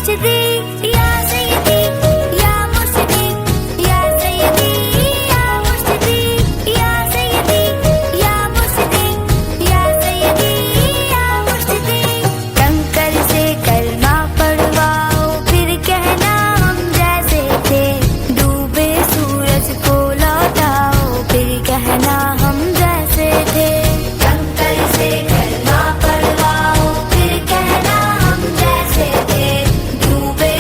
مرشدی یا سیدی یا مرشدی یا سیدی یا مرشدی یا سیدی یا مرشدی یا سیدی یا مرشدی کنکر سے کلمہ پڑھواؤ پھر کہنا ہم جیسے تھے ڈوبے سورج کو لوٹاؤ پھر کہنا ہم جیسے تھے کنکر سے کلمہ پڑھواؤ پھر کہنا ہم جیسے تھے ڈوبے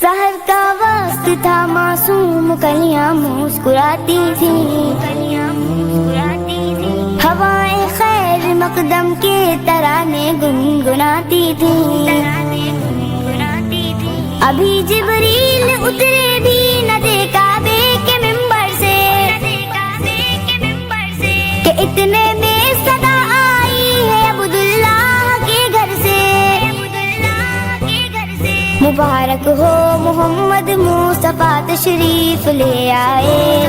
سحر کا وقت تھا، معصوم کلیاں مسکراتی تھیں، ہوائیں خیر مقدم کے ترانے گنگناتی تھیں، ابھی جبریل اترے بھی نہ تھے کعبے کے ممبر سے کہ اتنے میں صدا آئی ہے عبداللہ کے گھر سے، مبارک ہو محمد مصطفیٰ تشریف لے آئے،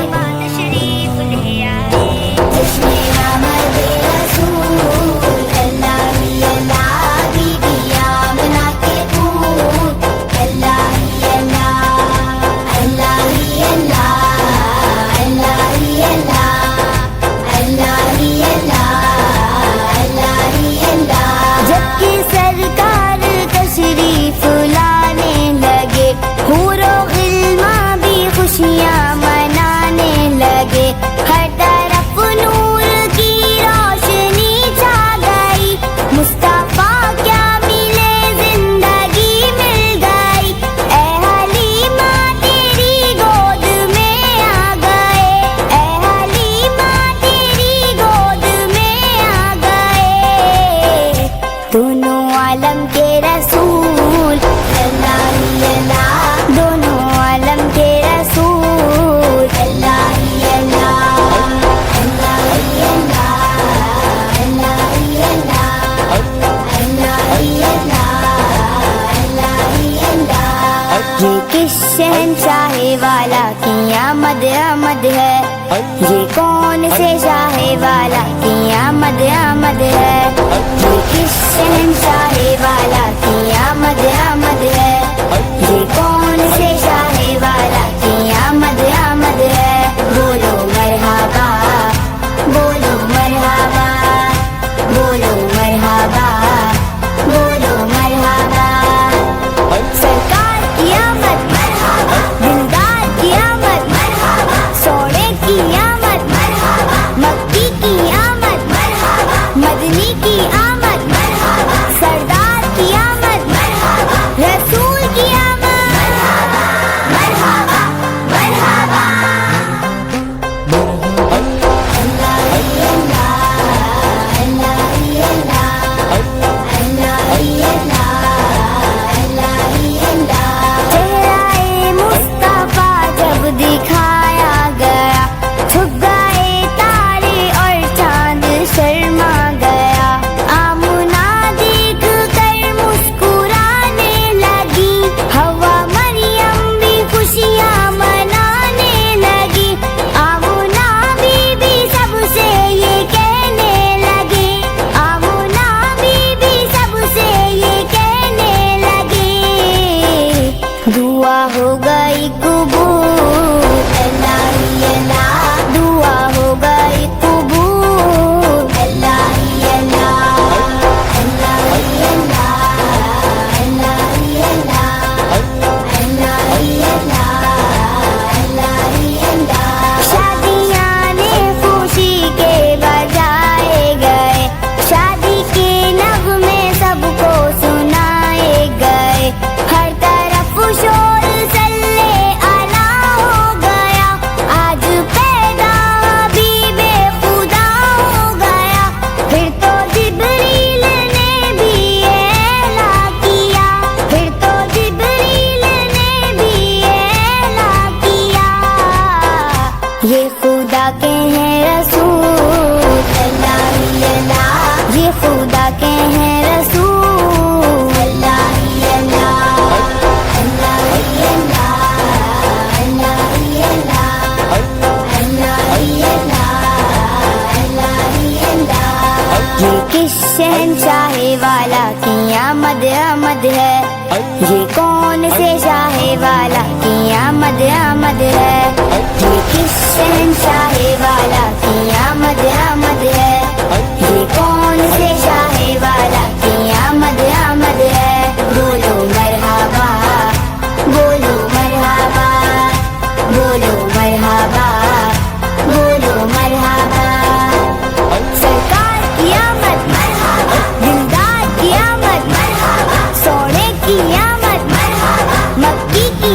جشن آمد رسول اللہ ہی اللہ، بی بی آمنہ کے پوت اللہ ہی اللہ، اللہ ہی اللہ، اللہ ہی اللہ، اللہ ہی اللہ، اللہ ہی اللہ۔ جب کہ سرکار تشریف لانے لگے، حور و غلمان بھی خوشیاں منانے لگے، ہر طرف نور کی روشنی چھا گئی، مصطفیٰ کیا ملے زندگی مل گئی، اے حلیمہ تیری گود میں آ گئے، اے حلیمہ تیری گود میں آ گئے، دونوں عالم کے رسول اللہ ہی اللہ، دونوں عالم کے رسول اللہ ہی اللہ، اللہ ہی اللہ، اللہ ہی اللہ، اللہ ہی اللہ، اللہ ہی اللہ۔ یہ کس شہنشاہ والا کی آمد آمد ہے، یہ کون سے شاہ والا کی آمد آمد ہے، یہ کس شہنشاہ والا کی آمد آمد ہے، یہ کون سے شاہ والا کی آمد آمد ہے، بولو مرحبا، بولو مرحبا، بولو مرحبا، بولو مرحبا، سرکار کی آمد مرحبا، دلدار کی آمد مرحبا، سونے کی آمد مرحبا، مکی کی آمد مرحبا، مدنی کی آمد مرحبا، سردار کی آمد مرحبا، رسول کی آمد مرحبا، مرحبا، مرحبا، اللہ ہی اللہ، اللہ ہی اللہ، اللہ ہی اللہ، اللہ ہی اللہ۔ چہرہ مصطفیٰ جب دکھایا گیا، چھپ گئے تارے اور چاند شرما گیا، آمنہ دیکھ کر مسکرانے لگی، ہوا مریم بھی خوشیاں منانے لگی، آمنہ بی بی سب سے یہ کہنے لگی، آمنہ بی بی سب سے یہ کہنے لگی، دعا ہو گئی قبول اللہ ہی اللہ، دعا ہو گئی قبول اللہ ہی اللہ، اللہ ہی اللہ، اللہ ہی اللہ، اللہ ہی اللہ، اللہ ہی اللہ۔ شادیاں نے خوشی کے بجائے گئے، شادی کے نغمے سب کو سنائے گئے، ہر طرف شور صلی علی ہو گیا، آج پیدا حبیب خدا ہو گیا، پھر تو جبریل نے بھی اعلان کیا، پھر تو جبریل نے بھی اعلان کیا، یہ خدا کے ہیں رسول اللہ ہی اللہ، یہ خدا کے ہیں رسول اللہ ہی اللہ، اللہ ہی اللہ، اللہ ہی اللہ، اللہ ہی اللہ، اللہ ہی اللہ۔ یہ کس شہنشاہ والا کی آمد آمد ہے، یہ کون سے شاہ والا کی آمد آمد ہے، یہ کس شہنشاہ والا کی آمد آمد ہے، یہ کون سے شاہ والا کی آمد آمد ہے، بولو مرحبا، بولو مرحبا، بولو مرحبا، بولو مرحبا، سرکار کی آمد مرحبا، دلدار کی آمد مرحبا، سونے کی آمد مرحبا، مکی کی